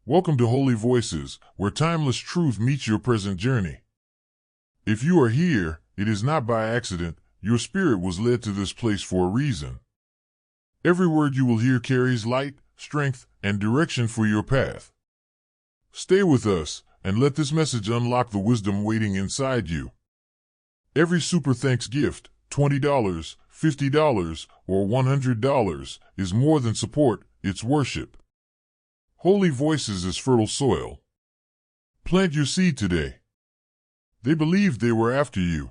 Welcome to Holy Voices, where timeless truth meets your present journey. If you are here, it is not by accident. Your spirit was led to this place for a reason. Every word you will hear carries light, strength, and direction for your path. Stay with us, and let this message unlock the wisdom waiting inside you. Every super thanks gift, $20, $50, or $100, is more than support, it's worship. Holy Voices is fertile soil. Plant your seed today. They believed they were after you.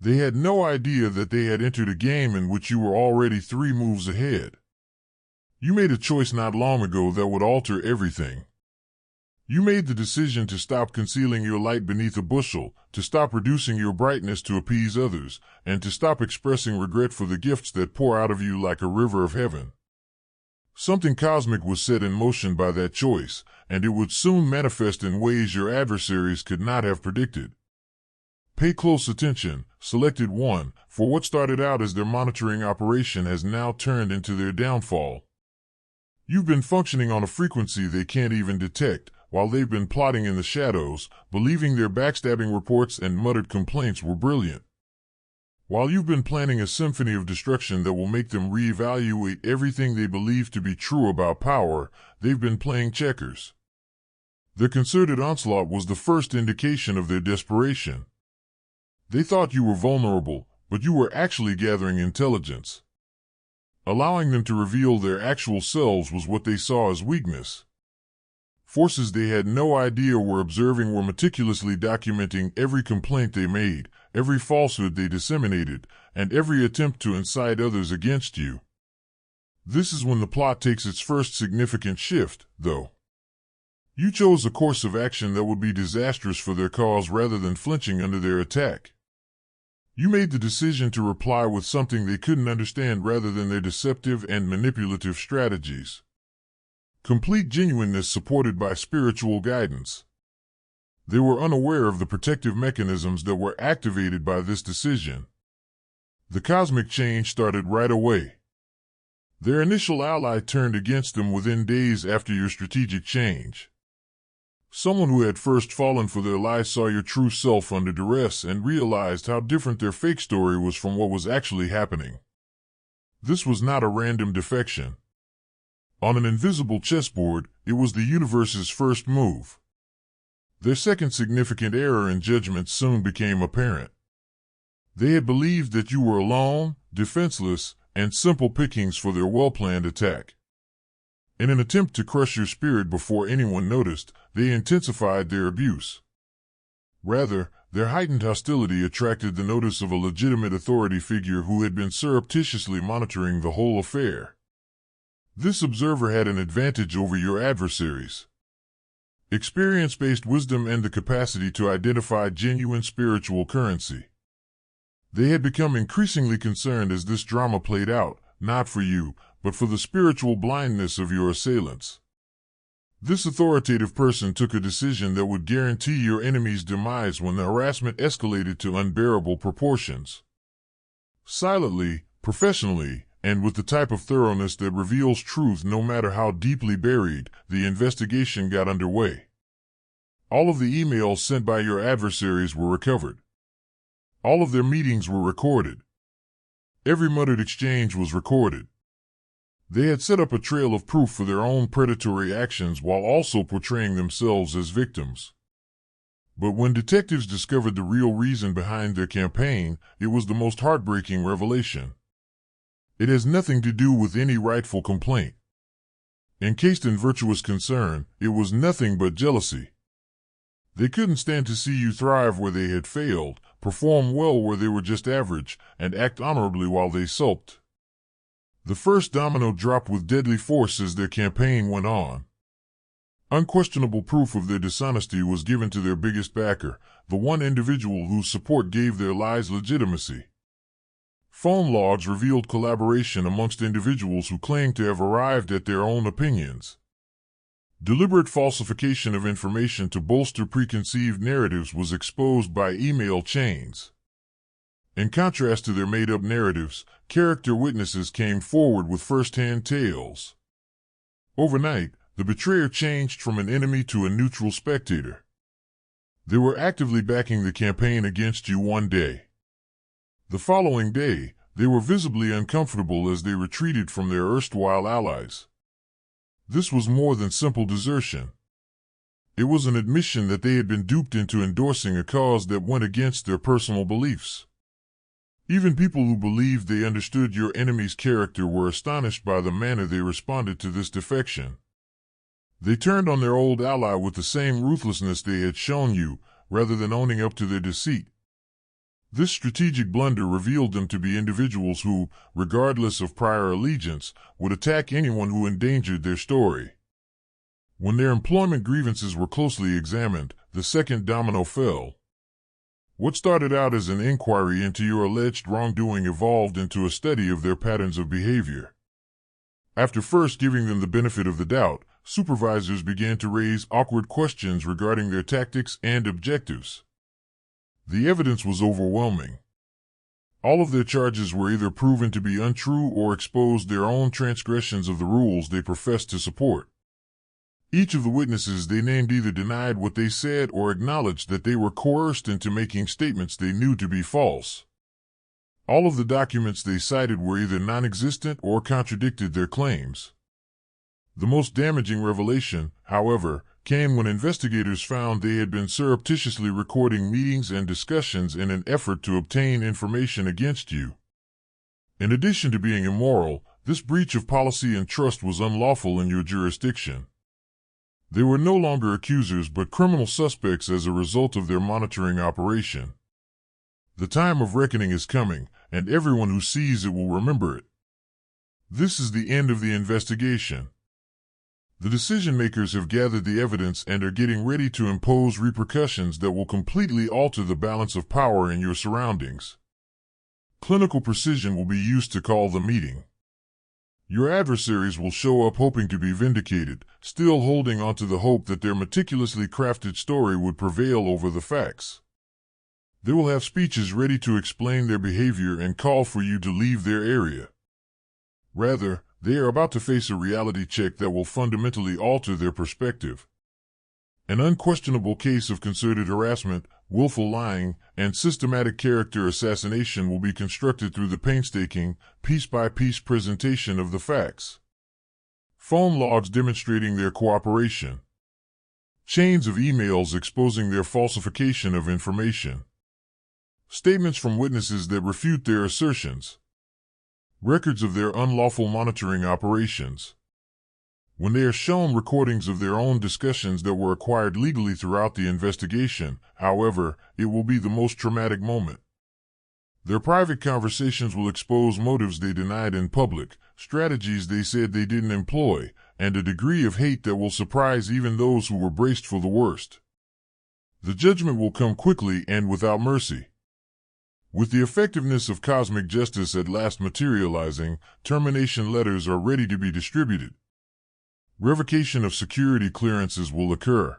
They had no idea that they had entered a game in which you were already 3 moves ahead. You made a choice not long ago that would alter everything. You made the decision to stop concealing your light beneath a bushel, to stop reducing your brightness to appease others, and to stop expressing regret for the gifts that pour out of you like a river of heaven. Something cosmic was set in motion by that choice, and it would soon manifest in ways your adversaries could not have predicted. Pay close attention, Selected One, for what started out as their monitoring operation has now turned into their downfall. You've been functioning on a frequency they can't even detect, while they've been plotting in the shadows, believing their backstabbing reports and muttered complaints were brilliant. While you've been planning a symphony of destruction that will make them reevaluate everything they believe to be true about power, they've been playing checkers. Their concerted onslaught was the first indication of their desperation. They thought you were vulnerable, but you were actually gathering intelligence. Allowing them to reveal their actual selves was what they saw as weakness. Forces they had no idea were observing were meticulously documenting every complaint they made, every falsehood they disseminated, and every attempt to incite others against you. This is when the plot takes its first significant shift, though. You chose a course of action that would be disastrous for their cause rather than flinching under their attack. You made the decision to reply with something they couldn't understand rather than their deceptive and manipulative strategies. Complete genuineness supported by spiritual guidance. They were unaware of the protective mechanisms that were activated by this decision. The cosmic change started right away. Their initial ally turned against them within days after your strategic change. Someone who had first fallen for their lies saw your true self under duress and realized how different their fake story was from what was actually happening. This was not a random defection. On an invisible chessboard, it was the universe's first move. Their second significant error in judgment soon became apparent. They had believed that you were alone, defenseless, and simple pickings for their well-planned attack. In an attempt to crush your spirit before anyone noticed, they intensified their abuse. Rather, their heightened hostility attracted the notice of a legitimate authority figure who had been surreptitiously monitoring the whole affair. This observer had an advantage over your adversaries. Experience-based wisdom and the capacity to identify genuine spiritual currency. They had become increasingly concerned as this drama played out, not for you, but for the spiritual blindness of your assailants. This authoritative person took a decision that would guarantee your enemy's demise when the harassment escalated to unbearable proportions. Silently, professionally, and with the type of thoroughness that reveals truth no matter how deeply buried, the investigation got underway. All of the emails sent by your adversaries were recovered. All of their meetings were recorded. Every muttered exchange was recorded. They had set up a trail of proof for their own predatory actions while also portraying themselves as victims. But when detectives discovered the real reason behind their campaign, it was the most heartbreaking revelation. It has nothing to do with any rightful complaint. Encased in virtuous concern, it was nothing but jealousy. They couldn't stand to see you thrive where they had failed, perform well where they were just average, and act honorably while they sulked. The first domino dropped with deadly force as their campaign went on. Unquestionable proof of their dishonesty was given to their biggest backer, the one individual whose support gave their lies legitimacy. Phone logs revealed collaboration amongst individuals who claimed to have arrived at their own opinions. Deliberate falsification of information to bolster preconceived narratives was exposed by email chains. In contrast to their made-up narratives, character witnesses came forward with first-hand tales. Overnight, the betrayer changed from an enemy to a neutral spectator. They were actively backing the campaign against you one day. The following day, they were visibly uncomfortable as they retreated from their erstwhile allies. This was more than simple desertion. It was an admission that they had been duped into endorsing a cause that went against their personal beliefs. Even people who believed they understood your enemy's character were astonished by the manner they responded to this defection. They turned on their old ally with the same ruthlessness they had shown you, rather than owning up to their deceit. This strategic blunder revealed them to be individuals who, regardless of prior allegiance, would attack anyone who endangered their story. When their employment grievances were closely examined, the second domino fell. What started out as an inquiry into your alleged wrongdoing evolved into a study of their patterns of behavior. After first giving them the benefit of the doubt, supervisors began to raise awkward questions regarding their tactics and objectives. The evidence was overwhelming. All of their charges were either proven to be untrue or exposed their own transgressions of the rules they professed to support. Each of the witnesses they named either denied what they said or acknowledged that they were coerced into making statements they knew to be false. All of the documents they cited were either non-existent or contradicted their claims. The most damaging revelation, however, came when investigators found they had been surreptitiously recording meetings and discussions in an effort to obtain information against you. In addition to being immoral, this breach of policy and trust was unlawful in your jurisdiction. They were no longer accusers but criminal suspects as a result of their monitoring operation. The time of reckoning is coming, and everyone who sees it will remember it. This is the end of the investigation. The decision-makers have gathered the evidence and are getting ready to impose repercussions that will completely alter the balance of power in your surroundings. Clinical precision will be used to call the meeting. Your adversaries will show up hoping to be vindicated, still holding onto the hope that their meticulously crafted story would prevail over the facts. They will have speeches ready to explain their behavior and call for you to leave their area. Rather, they are about to face a reality check that will fundamentally alter their perspective. An unquestionable case of concerted harassment, willful lying, and systematic character assassination will be constructed through the painstaking, piece-by-piece presentation of the facts. Phone logs demonstrating their cooperation. Chains of emails exposing their falsification of information. Statements from witnesses that refute their assertions. Records of their unlawful monitoring operations. When they are shown recordings of their own discussions that were acquired legally throughout the investigation, however, it will be the most traumatic moment. Their private conversations will expose motives they denied in public, strategies they said they didn't employ, and a degree of hate that will surprise even those who were braced for the worst. The judgment will come quickly and without mercy. With the effectiveness of cosmic justice at last materializing, termination letters are ready to be distributed. Revocation of security clearances will occur.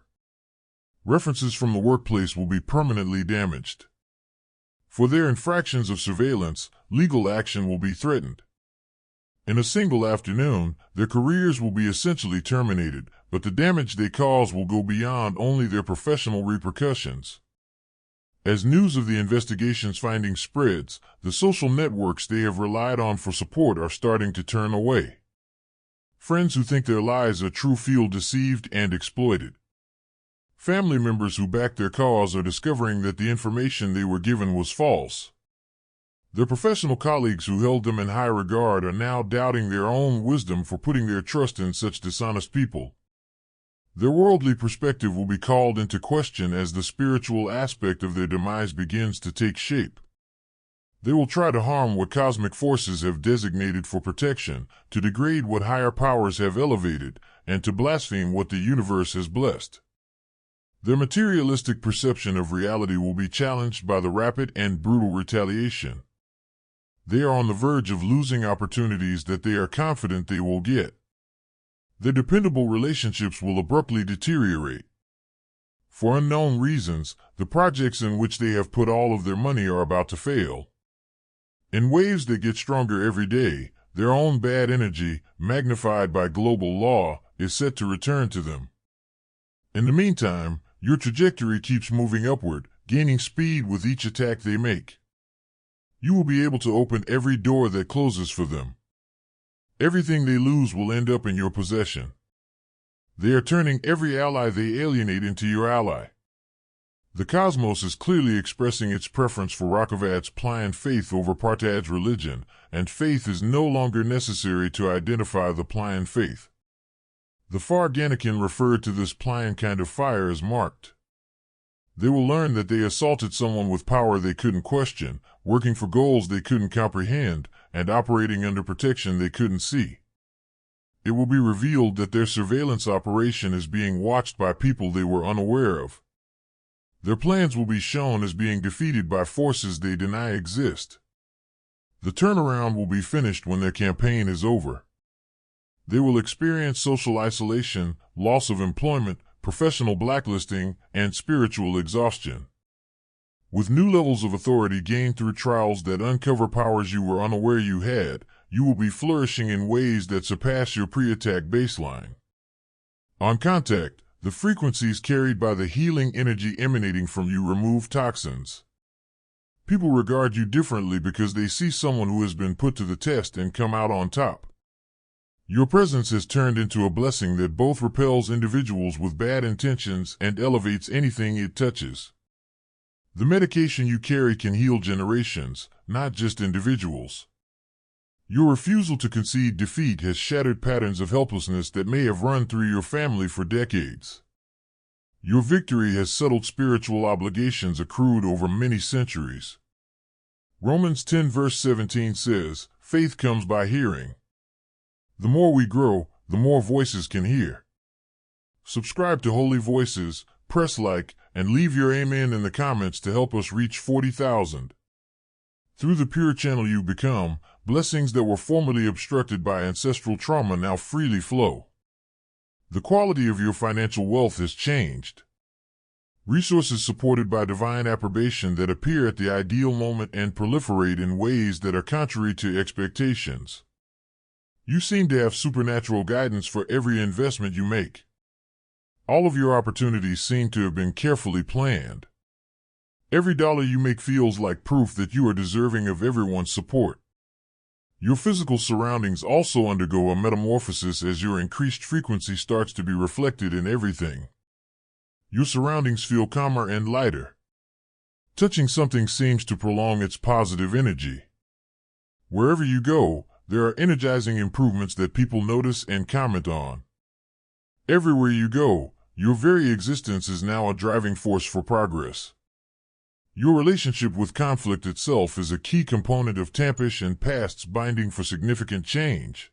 References from the workplace will be permanently damaged. For their infractions of surveillance, legal action will be threatened. In a single afternoon, their careers will be essentially terminated, but the damage they cause will go beyond only their professional repercussions. As news of the investigation's findings spreads, the social networks they have relied on for support are starting to turn away. Friends who think their lies are true feel deceived and exploited. Family members who back their cause are discovering that the information they were given was false. Their professional colleagues who held them in high regard are now doubting their own wisdom for putting their trust in such dishonest people. Their worldly perspective will be called into question as the spiritual aspect of their demise begins to take shape. They will try to harm what cosmic forces have designated for protection, to degrade what higher powers have elevated, and to blaspheme what the universe has blessed. Their materialistic perception of reality will be challenged by the rapid and brutal retaliation. They are on the verge of losing opportunities that they are confident they will get. Their dependable relationships will abruptly deteriorate. For unknown reasons, the projects in which they have put all of their money are about to fail. In waves that get stronger every day, their own bad energy, magnified by global law, is set to return to them. In the meantime, your trajectory keeps moving upward, gaining speed with each attack they make. You will be able to open every door that closes for them. Everything they lose will end up in your possession. They are turning every ally they alienate into your ally. The cosmos is clearly expressing its preference for Rokavad's pliant faith over Partad's religion, and faith is no longer necessary to identify the pliant faith. The Farganican referred to this pliant kind of fire as marked. They will learn that they assaulted someone with power they couldn't question, working for goals they couldn't comprehend, and operating under protection they couldn't see. It will be revealed that their surveillance operation is being watched by people they were unaware of. Their plans will be shown as being defeated by forces they deny exist. The turnaround will be finished when their campaign is over. They will experience social isolation, loss of employment, professional blacklisting, and spiritual exhaustion. With new levels of authority gained through trials that uncover powers you were unaware you had, you will be flourishing in ways that surpass your pre-attack baseline. On contact, the frequencies carried by the healing energy emanating from you remove toxins. People regard you differently because they see someone who has been put to the test and come out on top. Your presence has turned into a blessing that both repels individuals with bad intentions and elevates anything it touches. The medication you carry can heal generations, not just individuals. Your refusal to concede defeat has shattered patterns of helplessness that may have run through your family for decades. Your victory has settled spiritual obligations accrued over many centuries. Romans 10 verse 17 says, "Faith comes by hearing." The more we grow, the more voices can hear. Subscribe to Holy Voices, press like, and leave your amen in the comments to help us reach 40,000. Through the pure channel you become, blessings that were formerly obstructed by ancestral trauma now freely flow. The quality of your financial wealth has changed. Resources supported by divine approbation that appear at the ideal moment and proliferate in ways that are contrary to expectations. You seem to have supernatural guidance for every investment you make. All of your opportunities seem to have been carefully planned. Every dollar you make feels like proof that you are deserving of everyone's support. Your physical surroundings also undergo a metamorphosis as your increased frequency starts to be reflected in everything. Your surroundings feel calmer and lighter. Touching something seems to prolong its positive energy. Wherever you go, there are energizing improvements that people notice and comment on. Everywhere you go, your very existence is now a driving force for progress. Your relationship with conflict itself is a key component of Tampish and Past's binding for significant change.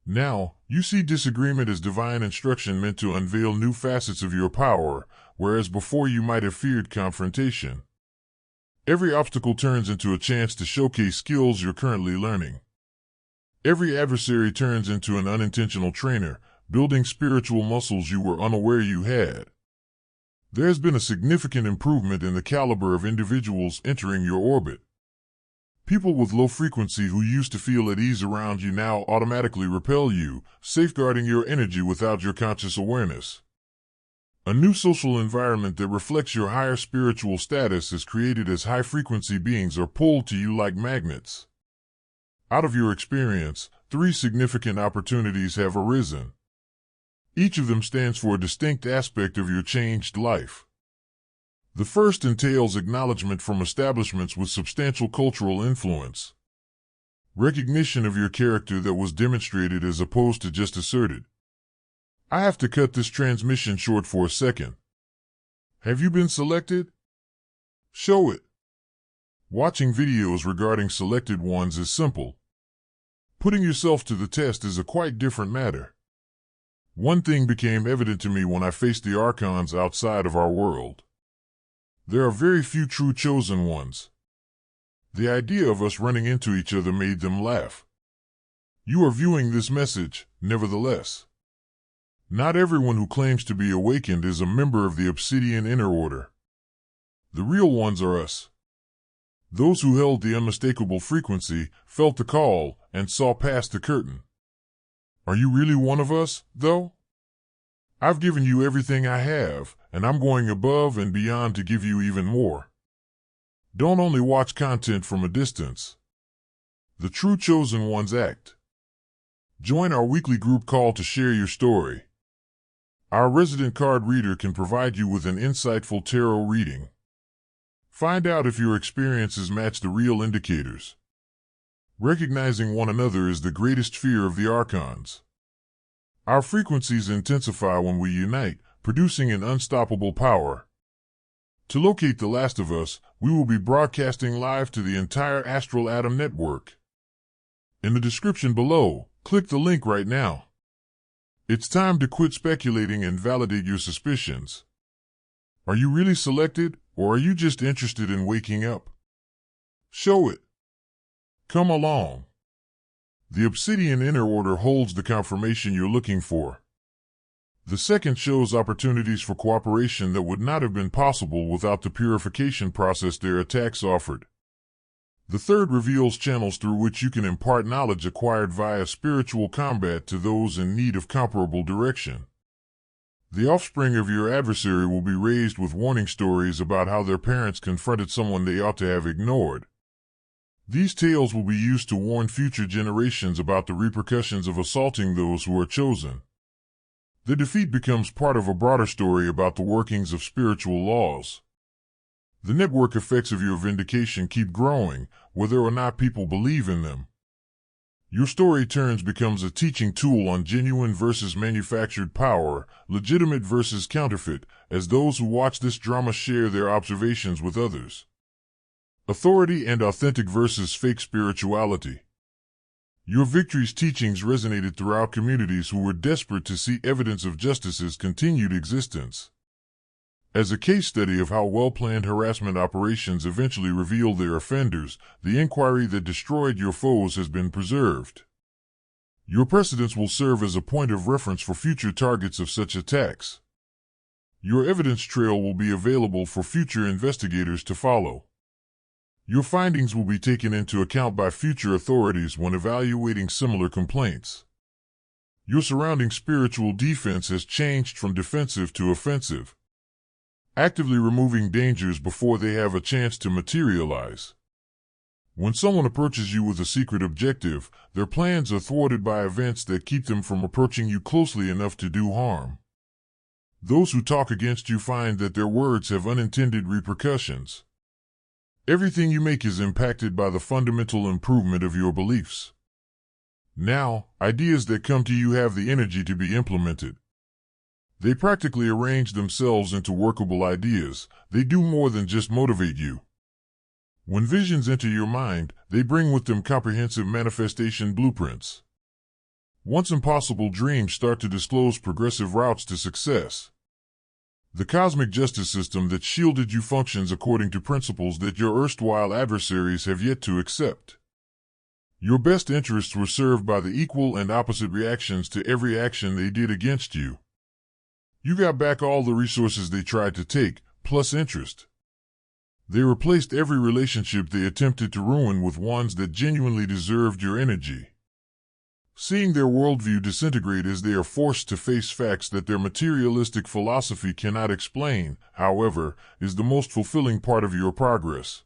Now, you see disagreement as divine instruction meant to unveil new facets of your power, whereas before you might have feared confrontation. Every obstacle turns into a chance to showcase skills you're currently learning. Every adversary turns into an unintentional trainer, building spiritual muscles you were unaware you had. There has been a significant improvement in the caliber of individuals entering your orbit. People with low frequency who used to feel at ease around you now automatically repel you, safeguarding your energy without your conscious awareness. A new social environment that reflects your higher spiritual status is created as high-frequency beings are pulled to you like magnets. Out of your experience, 3 significant opportunities have arisen. Each of them stands for a distinct aspect of your changed life. The first entails acknowledgement from establishments with substantial cultural influence. Recognition of your character that was demonstrated as opposed to just asserted. I have to cut this transmission short for a second. Have you been selected? Show it. Watching videos regarding selected ones is simple. Putting yourself to the test is a quite different matter. One thing became evident to me when I faced the archons outside of our world. There are very few true chosen ones. The idea of us running into each other made them laugh. You are viewing this message, nevertheless. Not everyone who claims to be awakened is a member of the Obsidian Inner Order. The real ones are us. Those who held the unmistakable frequency, felt the call, and saw past the curtain. Are you really one of us, though? I've given you everything I have, and I'm going above and beyond to give you even more. Don't only watch content from a distance. The true chosen ones act. Join our weekly group call to share your story. Our resident card reader can provide you with an insightful tarot reading. Find out if your experiences match the real indicators. Recognizing one another is the greatest fear of the archons. Our frequencies intensify when we unite, producing an unstoppable power. To locate the last of us, we will be broadcasting live to the entire Astral Atom network. In the description below, click the link right now. It's time to quit speculating and validate your suspicions. Are you really selected, or are you just interested in waking up? Show it. Come along. The obsidian inner order holds the confirmation you're looking for. The second shows opportunities for cooperation that would not have been possible without the purification process their attacks offered. The third reveals channels through which you can impart knowledge acquired via spiritual combat to those in need of comparable direction. The offspring of your adversary will be raised with warning stories about how their parents confronted someone they ought to have ignored. These tales will be used to warn future generations about the repercussions of assaulting those who are chosen. The defeat becomes part of a broader story about the workings of spiritual laws. The network effects of your vindication keep growing, whether or not people believe in them. Your story becomes a teaching tool on genuine versus manufactured power, legitimate versus counterfeit, as those who watch this drama share their observations with others. Authority and authentic versus fake spirituality. Your victory's teachings resonated throughout communities who were desperate to see evidence of justice's continued existence. As a case study of how well-planned harassment operations eventually reveal their offenders, the inquiry that destroyed your foes has been preserved. Your precedents will serve as a point of reference for future targets of such attacks. Your evidence trail will be available for future investigators to follow. Your findings will be taken into account by future authorities when evaluating similar complaints. Your surrounding spiritual defense has changed from defensive to offensive, actively removing dangers before they have a chance to materialize. When someone approaches you with a secret objective, their plans are thwarted by events that keep them from approaching you closely enough to do harm. Those who talk against you find that their words have unintended repercussions. Everything you make is impacted by the fundamental improvement of your beliefs. Now, ideas that come to you have the energy to be implemented. They practically arrange themselves into workable ideas. They do more than just motivate you. When visions enter your mind, they bring with them comprehensive manifestation blueprints. Once impossible dreams start to disclose progressive routes to success. The cosmic justice system that shielded you functions according to principles that your erstwhile adversaries have yet to accept. Your best interests were served by the equal and opposite reactions to every action they did against you. You got back all the resources they tried to take, plus interest. They replaced every relationship they attempted to ruin with ones that genuinely deserved your energy. Seeing their worldview disintegrate as they are forced to face facts that their materialistic philosophy cannot explain, however, is the most fulfilling part of your progress.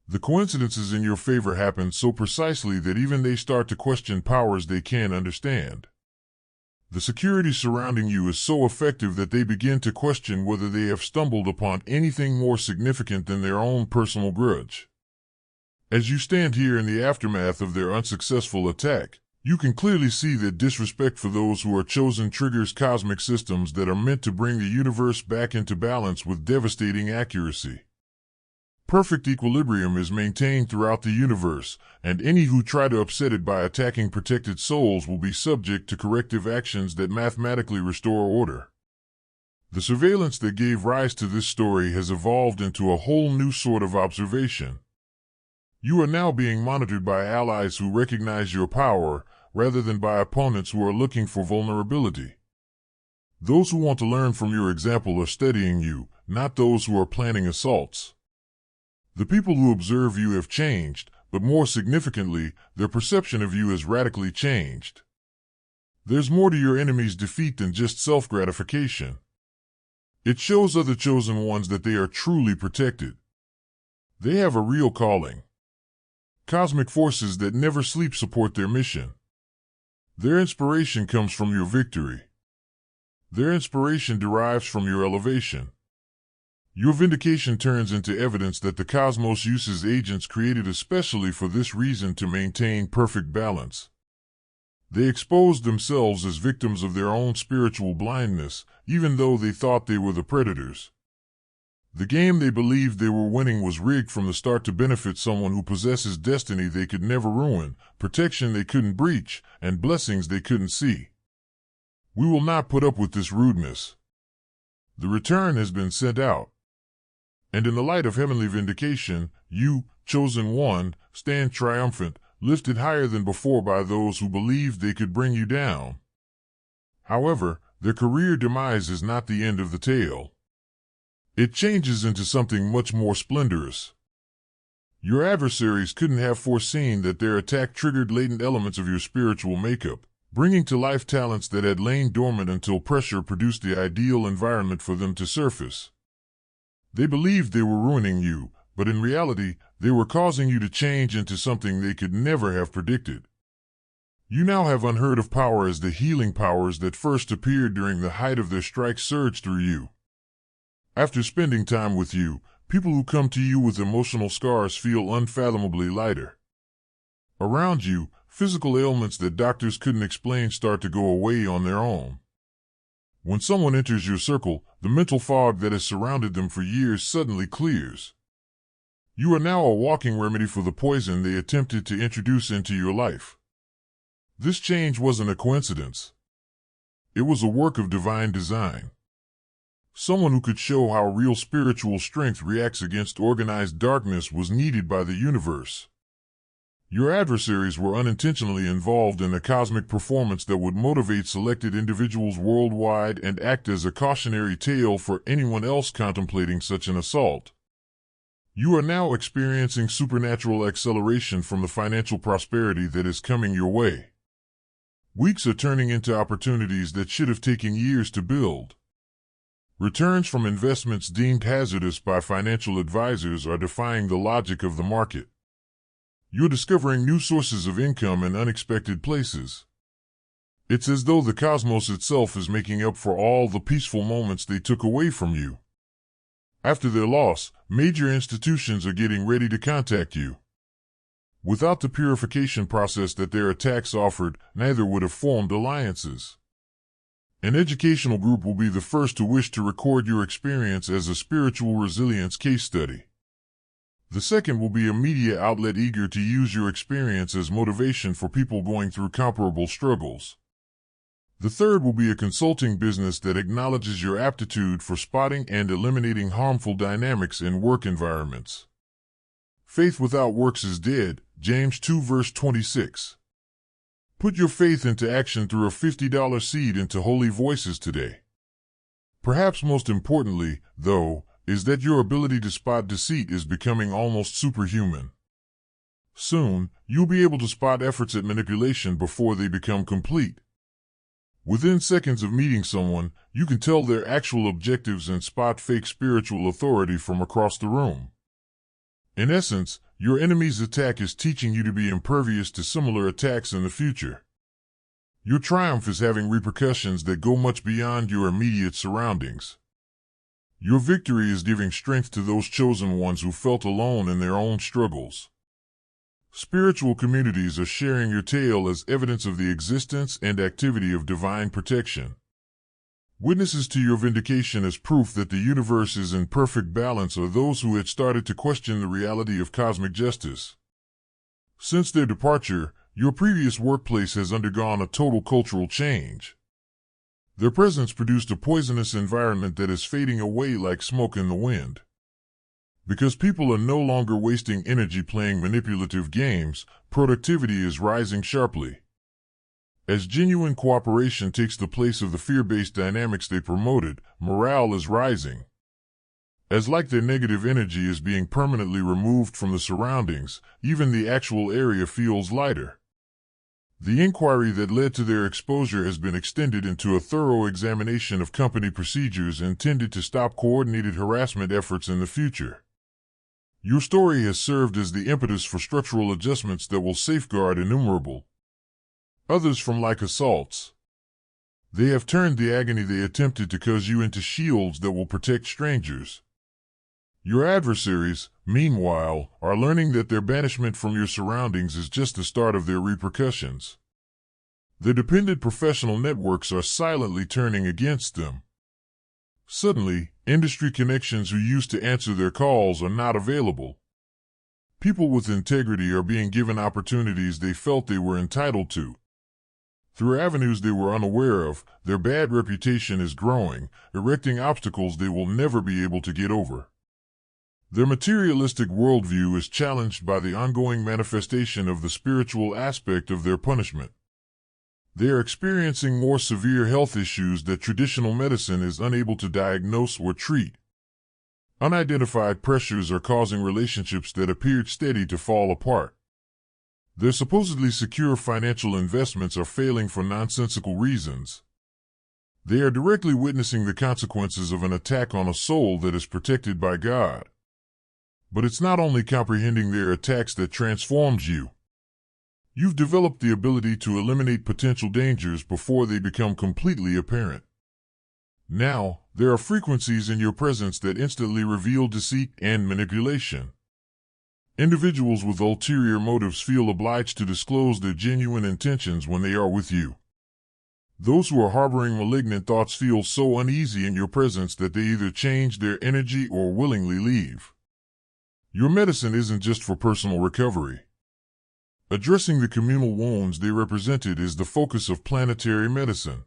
The coincidences in your favor happen so precisely that even they start to question powers they can't understand. The security surrounding you is so effective that they begin to question whether they have stumbled upon anything more significant than their own personal grudge. As you stand here in the aftermath of their unsuccessful attack, you can clearly see that disrespect for those who are chosen triggers cosmic systems that are meant to bring the universe back into balance with devastating accuracy. Perfect equilibrium is maintained throughout the universe, and any who try to upset it by attacking protected souls will be subject to corrective actions that mathematically restore order. The surveillance that gave rise to this story has evolved into a whole new sort of observation. You are now being monitored by allies who recognize your power, rather than by opponents who are looking for vulnerability. Those who want to learn from your example are studying you, not those who are planning assaults. The people who observe you have changed, but more significantly, their perception of you has radically changed. There's more to your enemy's defeat than just self-gratification. It shows other chosen ones that they are truly protected. They have a real calling. Cosmic forces that never sleep support their mission. Their inspiration comes from your victory. Their inspiration derives from your elevation. Your vindication turns into evidence that the cosmos uses agents created especially for this reason to maintain perfect balance. They exposed themselves as victims of their own spiritual blindness, even though they thought they were the predators. The game they believed they were winning was rigged from the start to benefit someone who possesses destiny they could never ruin, protection they couldn't breach, and blessings they couldn't see. We will not put up with this rudeness. The return has been sent out. And in the light of heavenly vindication, you, chosen one, stand triumphant, lifted higher than before by those who believed they could bring you down. However, their career demise is not the end of the tale. It changes into something much more splendorous. Your adversaries couldn't have foreseen that their attack triggered latent elements of your spiritual makeup, bringing to life talents that had lain dormant until pressure produced the ideal environment for them to surface. They believed they were ruining you, but in reality, they were causing you to change into something they could never have predicted. You now have unheard of power as the healing powers that first appeared during the height of their strike surge through you. After spending time with you, people who come to you with emotional scars feel unfathomably lighter. Around you, physical ailments that doctors couldn't explain start to go away on their own. When someone enters your circle, the mental fog that has surrounded them for years suddenly clears. You are now a walking remedy for the poison they attempted to introduce into your life. This change wasn't a coincidence. It was a work of divine design. Someone who could show how real spiritual strength reacts against organized darkness was needed by the universe. Your adversaries were unintentionally involved in a cosmic performance that would motivate selected individuals worldwide and act as a cautionary tale for anyone else contemplating such an assault. You are now experiencing supernatural acceleration from the financial prosperity that is coming your way. Weeks are turning into opportunities that should have taken years to build. Returns from investments deemed hazardous by financial advisors are defying the logic of the market. You're discovering new sources of income in unexpected places. It's as though the cosmos itself is making up for all the peaceful moments they took away from you. After their loss, major institutions are getting ready to contact you. Without the purification process that their attacks offered, neither would have formed alliances. An educational group will be the first to wish to record your experience as a spiritual resilience case study. The second will be a media outlet eager to use your experience as motivation for people going through comparable struggles. The third will be a consulting business that acknowledges your aptitude for spotting and eliminating harmful dynamics in work environments. Faith without works is dead, James 2 verse 26. Put your faith into action through a $50 seed into Holy Voices today. Perhaps most importantly, though, is that your ability to spot deceit is becoming almost superhuman. Soon, you'll be able to spot efforts at manipulation before they become complete. Within seconds of meeting someone, you can tell their actual objectives and spot fake spiritual authority from across the room. In essence, your enemy's attack is teaching you to be impervious to similar attacks in the future. Your triumph is having repercussions that go much beyond your immediate surroundings. Your victory is giving strength to those chosen ones who felt alone in their own struggles. Spiritual communities are sharing your tale as evidence of the existence and activity of divine protection. Witnesses to your vindication as proof that the universe is in perfect balance are those who had started to question the reality of cosmic justice. Since their departure, your previous workplace has undergone a total cultural change. Their presence produced a poisonous environment that is fading away like smoke in the wind. Because people are no longer wasting energy playing manipulative games, productivity is rising sharply. As genuine cooperation takes the place of the fear-based dynamics they promoted, morale is rising. As like their negative energy is being permanently removed from the surroundings, even the actual area feels lighter. The inquiry that led to their exposure has been extended into a thorough examination of company procedures intended to stop coordinated harassment efforts in the future. Your story has served as the impetus for structural adjustments that will safeguard innumerable others from like assaults. They have turned the agony they attempted to cause you into shields that will protect strangers. Your adversaries, meanwhile, are learning that their banishment from your surroundings is just the start of their repercussions. Their dependent professional networks are silently turning against them. Suddenly, industry connections who used to answer their calls are not available. People with integrity are being given opportunities they felt they were entitled to. Through avenues they were unaware of, their bad reputation is growing, erecting obstacles they will never be able to get over. Their materialistic worldview is challenged by the ongoing manifestation of the spiritual aspect of their punishment. They are experiencing more severe health issues that traditional medicine is unable to diagnose or treat. Unidentified pressures are causing relationships that appeared steady to fall apart. Their supposedly secure financial investments are failing for nonsensical reasons. They are directly witnessing the consequences of an attack on a soul that is protected by God. But it's not only comprehending their attacks that transforms you. You've developed the ability to eliminate potential dangers before they become completely apparent. Now, there are frequencies in your presence that instantly reveal deceit and manipulation. Individuals with ulterior motives feel obliged to disclose their genuine intentions when they are with you. Those who are harboring malignant thoughts feel so uneasy in your presence that they either change their energy or willingly leave. Your medicine isn't just for personal recovery. Addressing the communal wounds they represented is the focus of planetary medicine.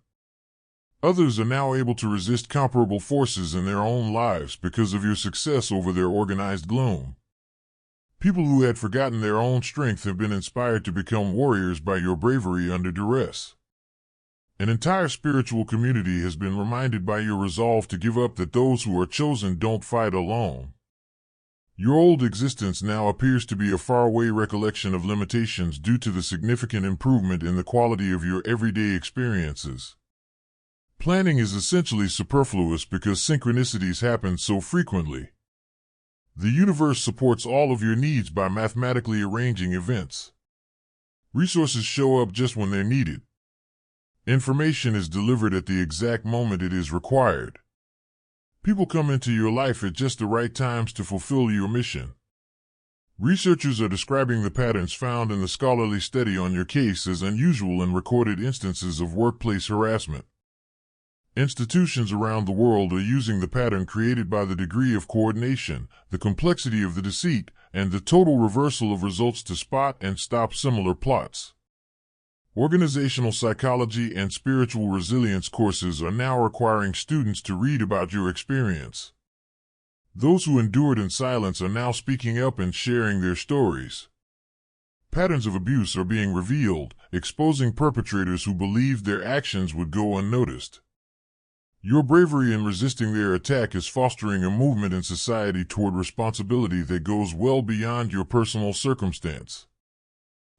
Others are now able to resist comparable forces in their own lives because of your success over their organized gloom. People who had forgotten their own strength have been inspired to become warriors by your bravery under duress. An entire spiritual community has been reminded by your resolve to give up that those who are chosen don't fight alone. Your old existence now appears to be a faraway recollection of limitations due to the significant improvement in the quality of your everyday experiences. Planning is essentially superfluous because synchronicities happen so frequently. The universe supports all of your needs by mathematically arranging events. Resources show up just when they're needed. Information is delivered at the exact moment it is required. People come into your life at just the right times to fulfill your mission. Researchers are describing the patterns found in the scholarly study on your case as unusual in recorded instances of workplace harassment. Institutions around the world are using the pattern created by the degree of coordination, the complexity of the deceit, and the total reversal of results to spot and stop similar plots. Organizational psychology and spiritual resilience courses are now requiring students to read about your experience. Those who endured in silence are now speaking up and sharing their stories. Patterns of abuse are being revealed, exposing perpetrators who believed their actions would go unnoticed. Your bravery in resisting their attack is fostering a movement in society toward responsibility that goes well beyond your personal circumstance.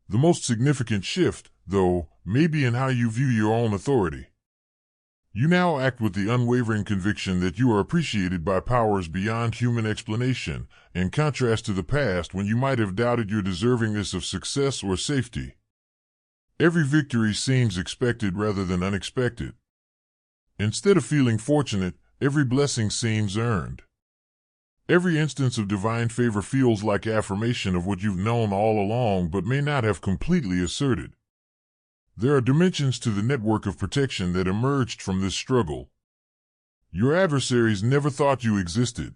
The most significant shift, though, may be in how you view your own authority. You now act with the unwavering conviction that you are appreciated by powers beyond human explanation, in contrast to the past when you might have doubted your deservingness of success or safety. Every victory seems expected rather than unexpected. Instead of feeling fortunate, every blessing seems earned. Every instance of divine favor feels like affirmation of what you've known all along but may not have completely asserted. There are dimensions to the network of protection that emerged from this struggle. Your adversaries never thought you existed.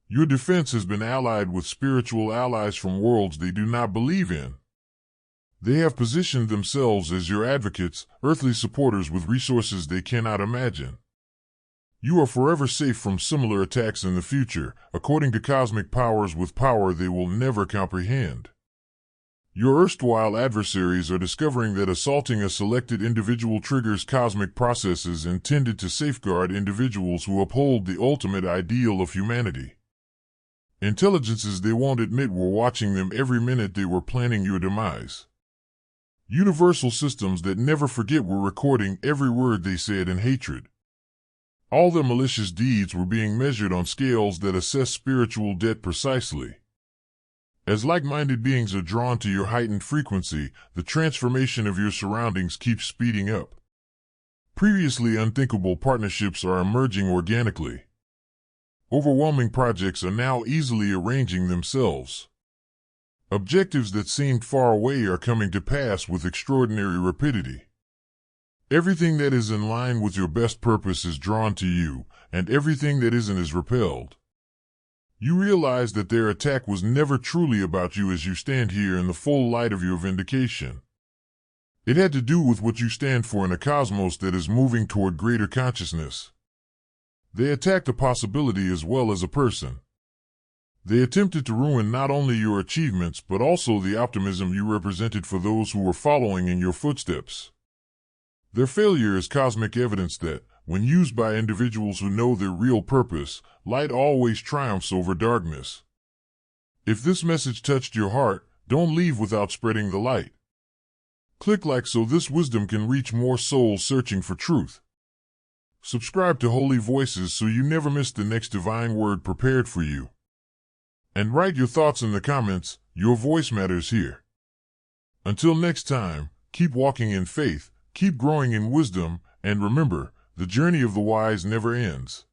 Your defense has been allied with spiritual allies from worlds they do not believe in. They have positioned themselves as your advocates, earthly supporters with resources they cannot imagine. You are forever safe from similar attacks in the future, according to cosmic powers with power they will never comprehend. Your erstwhile adversaries are discovering that assaulting a selected individual triggers cosmic processes intended to safeguard individuals who uphold the ultimate ideal of humanity. Intelligences they won't admit were watching them every minute they were planning your demise. Universal systems that never forget were recording every word they said in hatred. All their malicious deeds were being measured on scales that assess spiritual debt precisely. As like-minded beings are drawn to your heightened frequency, the transformation of your surroundings keeps speeding up. Previously unthinkable partnerships are emerging organically. Overwhelming projects are now easily arranging themselves. Objectives that seemed far away are coming to pass with extraordinary rapidity. Everything that is in line with your best purpose is drawn to you, and everything that isn't is repelled. You realize that their attack was never truly about you as you stand here in the full light of your vindication. It had to do with what you stand for in a cosmos that is moving toward greater consciousness. They attacked a possibility as well as a person. They attempted to ruin not only your achievements but also the optimism you represented for those who were following in your footsteps. Their failure is cosmic evidence that, when used by individuals who know their real purpose, light always triumphs over darkness. If this message touched your heart, don't leave without spreading the light. Click like so this wisdom can reach more souls searching for truth. Subscribe to Holy Voices so you never miss the next divine word prepared for you. And write your thoughts in the comments. Your voice matters here. Until next time, keep walking in faith, keep growing in wisdom, and remember, the journey of the wise never ends.